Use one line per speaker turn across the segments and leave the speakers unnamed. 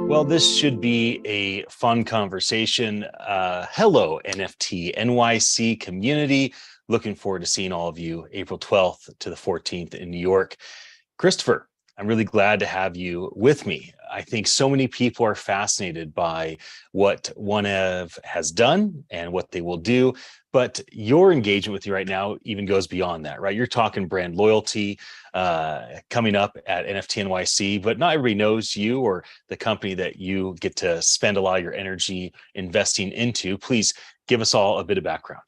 Well, this should be a fun conversation. Hello, NFT NYC community. Looking forward to seeing all of you April 12th to the 14th in New York. Christopher, I'm really glad to have you with me. I think so many people are fascinated by what OneOf has done and what they will do. But your engagement with you right now even goes beyond that, right? You're talking brand loyalty coming up at NFT NYC, but not everybody knows you or the company that you get to spend a lot of your energy investing into. Please give us all a bit of background.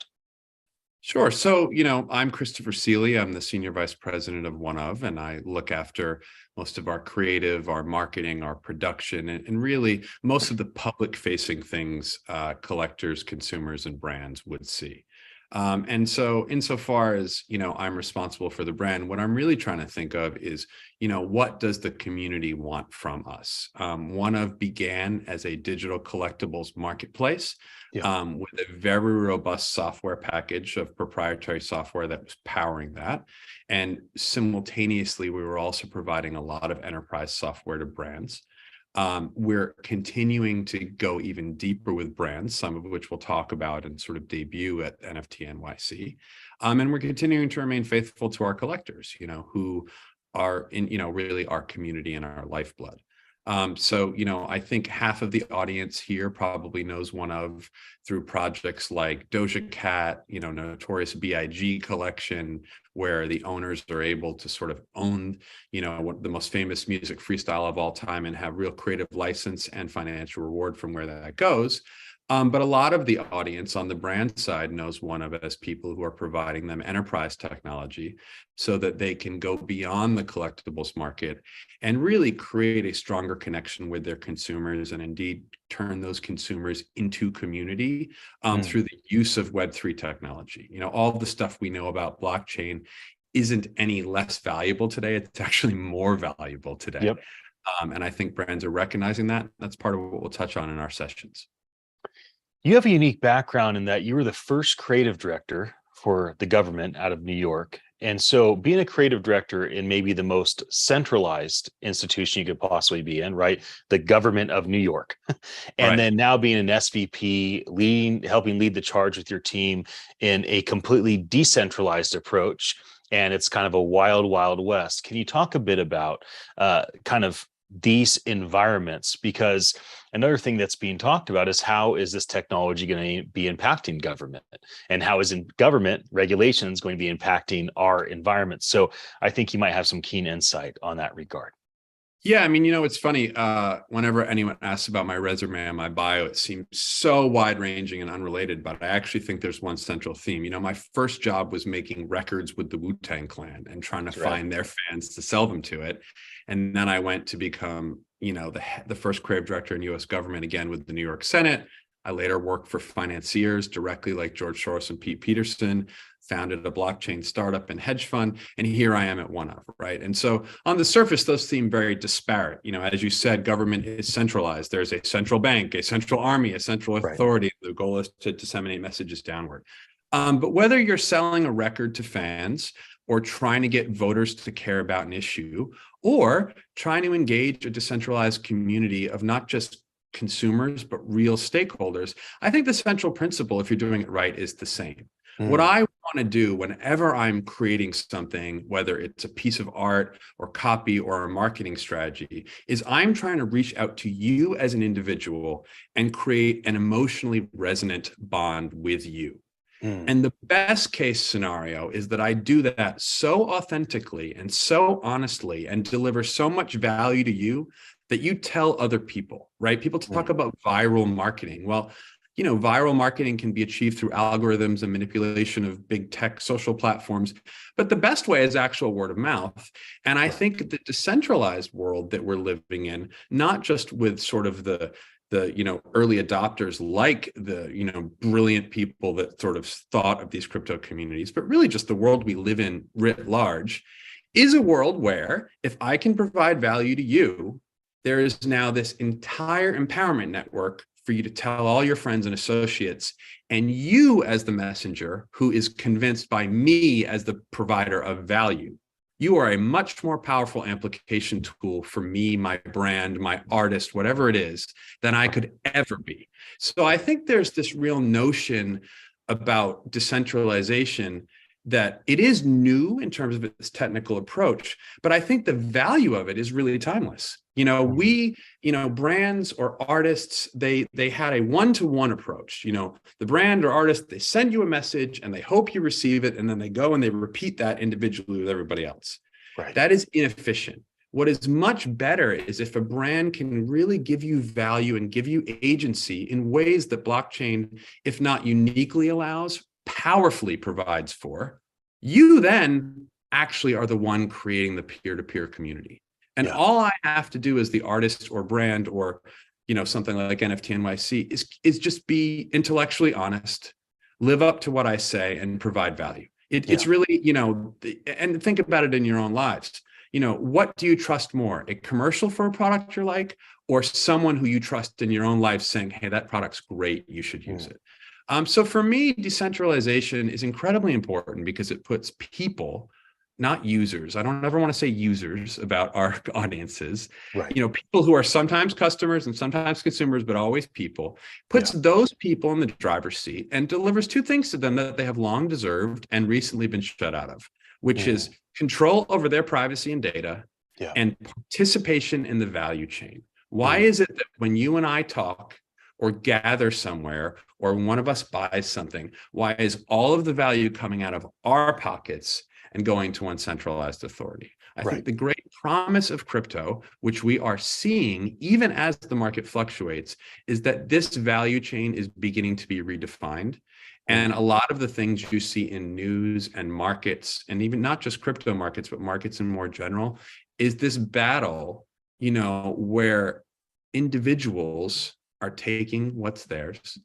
Sure. So, I'm Christopher Sealey. I'm the Senior Vice President of OneOf, and I look after most of our creative, our marketing, our production, and really most of the public-facing things collectors, consumers, and brands would see. And so insofar as, I'm responsible for the brand, what I'm really trying to think of is, what does the community want from us? OneOf began as a digital collectibles marketplace. With a very robust software package of proprietary software that was powering that. And simultaneously, we were also providing a lot of enterprise software to brands. We're continuing to go even deeper with brands, some of which we'll talk about and sort of debut at NFT NYC. And we're continuing to remain faithful to our collectors, who are in, really our community and our lifeblood. So, I think half of the audience here probably knows OneOf through projects like Doja Cat, Notorious B.I.G. collection, where the owners are able to sort of own, the most famous music freestyle of all time and have real creative license and financial reward from where that goes. But a lot of the audience on the brand side knows OneOf as people who are providing them enterprise technology so that they can go beyond the collectibles market and really create a stronger connection with their consumers and indeed turn those consumers into community through the use of Web3 technology. All the stuff we know about blockchain isn't any less valuable today. It's actually more valuable today.
Yep.
And I think brands are recognizing that. That's part of what we'll touch on in our sessions.
You have a unique background in that you were the first creative director for the government out of New York. And so being a creative director in maybe the most centralized institution you could possibly be in, right? The government of New York. And then now being an SVP, helping lead the charge with your team in a completely decentralized approach. And it's kind of a wild, wild west. Can you talk a bit about kind of these environments? Because another thing that's being talked about is how is this technology going to be impacting government, and how is government regulations going to be impacting our environment? So I think you might have some keen insight on that regard.
Yeah, I mean, it's funny. Whenever anyone asks about my resume and my bio, it seems so wide-ranging and unrelated, but I actually think there's one central theme. My first job was making records with the Wu-Tang Clan and trying to find their fans to sell them to it. And then I went to become, the first creative director in U.S. government, again, with the New York Senate. I later worked for financiers directly like George Soros and Pete Peterson, founded a blockchain startup and hedge fund, and here I am at OneOf, right? And so on the surface, those seem very disparate. As you said, government is centralized. There's a central bank, a central army, a central authority. The goal is to disseminate messages downward. But whether you're selling a record to fans or trying to get voters to care about an issue, or trying to engage a decentralized community of not just consumers, but real stakeholders, I think the central principle, if you're doing it right, is the same. What I want to do whenever I'm creating something, whether it's a piece of art or copy or a marketing strategy, is I'm trying to reach out to you as an individual and create an emotionally resonant bond with you. And the best case scenario is that I do that so authentically and so honestly and deliver so much value to you that you tell other people, right? People talk about viral marketing. Well, viral marketing can be achieved through algorithms and manipulation of big tech social platforms, but the best way is actual word of mouth. And I think the decentralized world that we're living in, not just with sort of the early adopters like the brilliant people that sort of thought of these crypto communities, but really just the world we live in writ large, is a world where if I can provide value to you, there is now this entire empowerment network for you to tell all your friends and associates, and you as the messenger who is convinced by me as the provider of value you are a much more powerful amplification tool for me, my brand, my artist, whatever it is, than I could ever be. So I think there's this real notion about decentralization that it is new in terms of its technical approach, but I think the value of it is really timeless. Brands or artists, they had a one-to-one approach. The brand or artist, they send you a message and they hope you receive it, and then they go and they repeat that individually with everybody else.
Right.
That is inefficient. What is much better is if a brand can really give you value and give you agency in ways that blockchain, if not uniquely allows, powerfully provides for. You then actually are the one creating the peer-to-peer community. And all I have to do as the artist or brand or something like NFT NYC is just be intellectually honest, live up to what I say, and provide value. It's really, and think about it in your own lives. What do you trust more? A commercial for a product you like, or someone who you trust in your own life saying, hey, that product's great, you should use it. So for me, decentralization is incredibly important because it puts people, not users. I don't ever want to say users about our audiences.
Right.
People who are sometimes customers and sometimes consumers, but always people, puts those people in the driver's seat and delivers two things to them that they have long deserved and recently been shut out of, which is control over their privacy and data and participation in the value chain. Why is it that when you and I talk or gather somewhere, or one of us buys something, why is all of the value coming out of our pockets and going to one centralized authority? I think the great promise of crypto, which we are seeing even as the market fluctuates, is that this value chain is beginning to be redefined. And a lot of the things you see in news and markets, and even not just crypto markets, but markets in more general, is this battle, where individuals are taking what's theirs,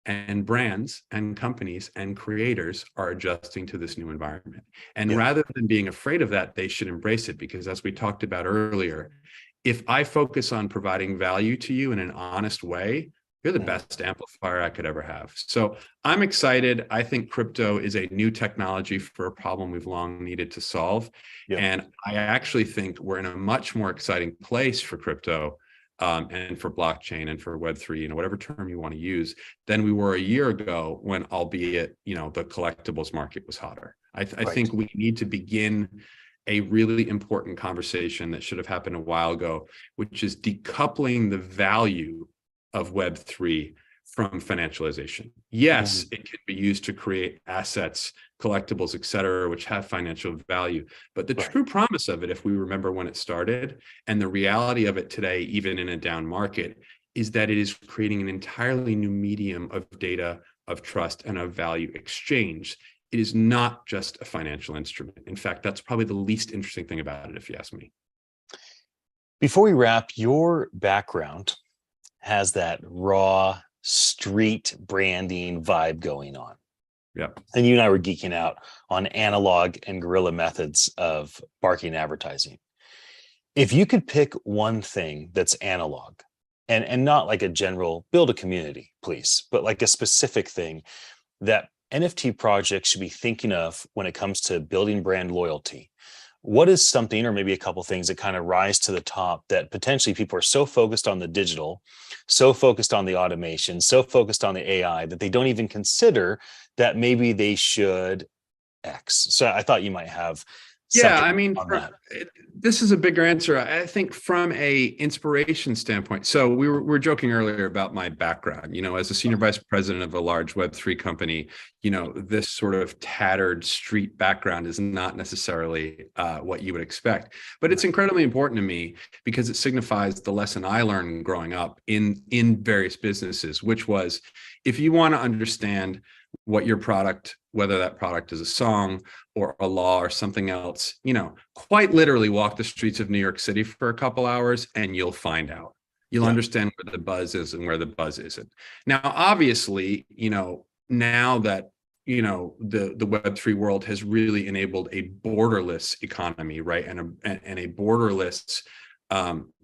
and brands and companies and creators are adjusting to this new environment. And rather than being afraid of that, they should embrace it, because as we talked about earlier, if I focus on providing value to you in an honest way, you're the best amplifier I could ever have. So I'm excited. I think crypto is a new technology for a problem we've long needed to solve. And I actually think we're in a much more exciting place for crypto and for blockchain and for Web3, whatever term you want to use, than we were a year ago when, albeit, the collectibles market was hotter. I think we need to begin a really important conversation that should have happened a while ago, which is decoupling the value of Web3 from financialization. Yes, it can be used to create assets, collectibles, et cetera, which have financial value. But the true promise of it, if we remember when it started, and the reality of it today, even in a down market, is that it is creating an entirely new medium of data, of trust, and of value exchange. It is not just a financial instrument. In fact, that's probably the least interesting thing about it, if you ask me.
Before we wrap, your background has that raw street branding vibe going on. And you and I were geeking out on analog and guerrilla methods of marketing advertising. If you could pick one thing that's analog, and not like a general build a community, please, but like a specific thing that NFT projects should be thinking of when it comes to building brand loyalty, what is something, or maybe a couple things, that kind of rise to the top that potentially people are so focused on the digital, so focused on the automation, so focused on the AI that they don't even consider that maybe they should X? So I thought you might have
this is a bigger answer. I think from a inspiration standpoint. So we were joking earlier about my background, as a senior vice president of a large Web3 company, this sort of tattered street background is not necessarily what you would expect, but it's incredibly important to me because it signifies the lesson I learned growing up in various businesses, which was, if you want to understand what your product, whether that product is a song or a law or something else, quite literally walk the streets of New York City for a couple hours and you'll find out. You'll understand where the buzz is and where the buzz isn't. Now, obviously, now that, the Web3 world has really enabled a borderless economy, right? And a borderless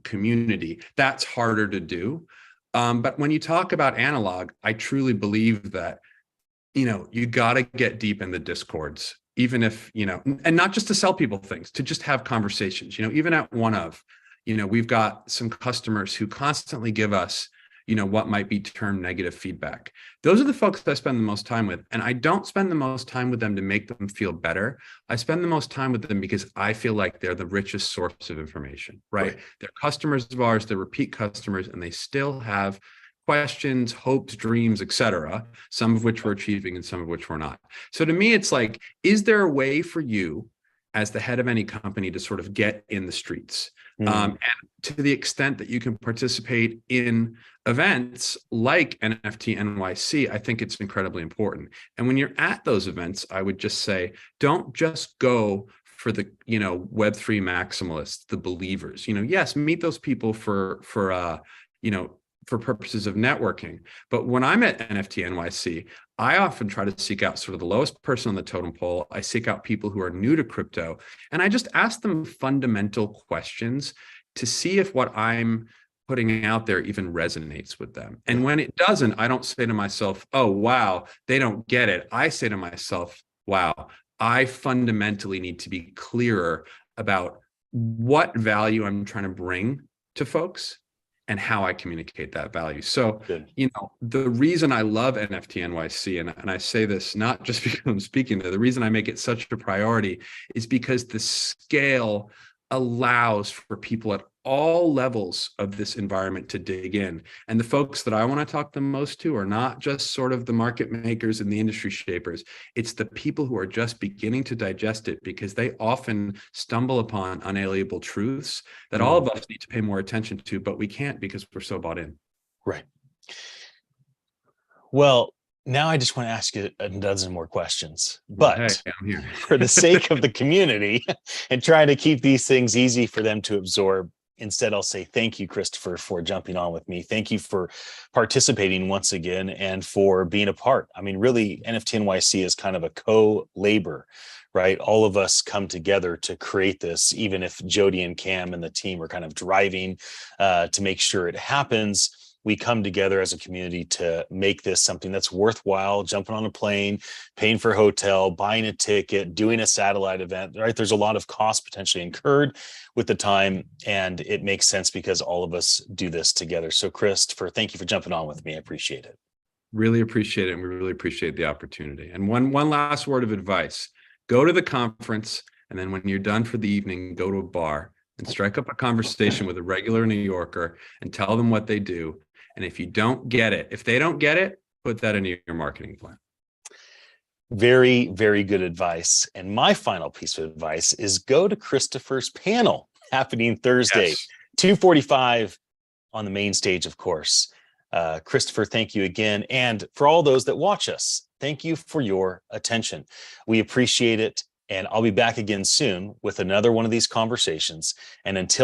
community, that's harder to do. But when you talk about analog, I truly believe that you got to get deep in the discords even if, and not just to sell people things, to just have conversations, even at OneOf, we've got some customers who constantly give us, what might be termed negative feedback. Those are the folks that I spend the most time with. And I don't spend the most time with them to make them feel better. I spend the most time with them because I feel like they're the richest source of information, right? They're customers of ours, they're repeat customers, and they still have questions, hopes, dreams, etc., some of which we're achieving and some of which we're not. So to me, it's like, is there a way for you as the head of any company to sort of get in the streets? And to the extent that you can participate in events like NFT NYC, I think it's incredibly important. And when you're at those events, I would just say, don't just go for the, Web3 maximalists, the believers. Yes, meet those people for purposes of networking. But when I'm at NFT NYC, I often try to seek out sort of the lowest person on the totem pole. I seek out people who are new to crypto, and I just ask them fundamental questions to see if what I'm putting out there even resonates with them. And when it doesn't, I don't say to myself, oh, wow, they don't get it. I say to myself, wow, I fundamentally need to be clearer about what value I'm trying to bring to folks and how I communicate that value. So, the reason I love NFT NYC, and I say this not just because I'm speaking there, the reason I make it such a priority is because the scale allows for people at all levels of this environment to dig in. And the folks that I want to talk the most to are not just sort of the market makers and the industry shapers. It's the people who are just beginning to digest it, because they often stumble upon unalienable truths that all of us need to pay more attention to, but we can't because we're so bought in.
Right. Well, now I just want to ask you a dozen more questions, but
hey, I'm here.
For the sake of the community and trying to keep these things easy for them to absorb, instead, I'll say thank you, Christopher, for jumping on with me. Thank you for participating once again and for being a part. I mean, really, NFT NYC is kind of a co-labor, right? All of us come together to create this, even if Jody and Cam and the team are kind of driving to make sure it happens. We come together as a community to make this something that's worthwhile, jumping on a plane, paying for a hotel, buying a ticket, doing a satellite event, right? There's a lot of cost potentially incurred with the time, and it makes sense because all of us do this together. So Christopher, thank you for jumping on with me. I appreciate it.
Really appreciate it. And we really appreciate the opportunity. And one last word of advice: go to the conference, and then when you're done for the evening, go to a bar and strike up a conversation with a regular New Yorker and tell them what they do. And if they don't get it, put that into your marketing plan.
Very, very good advice. And my final piece of advice is go to Christopher's panel happening Thursday, 2:45 on the main stage, of course. Christopher, thank you again. And for all those that watch us, thank you for your attention. We appreciate it. And I'll be back again soon with another one of these conversations. And until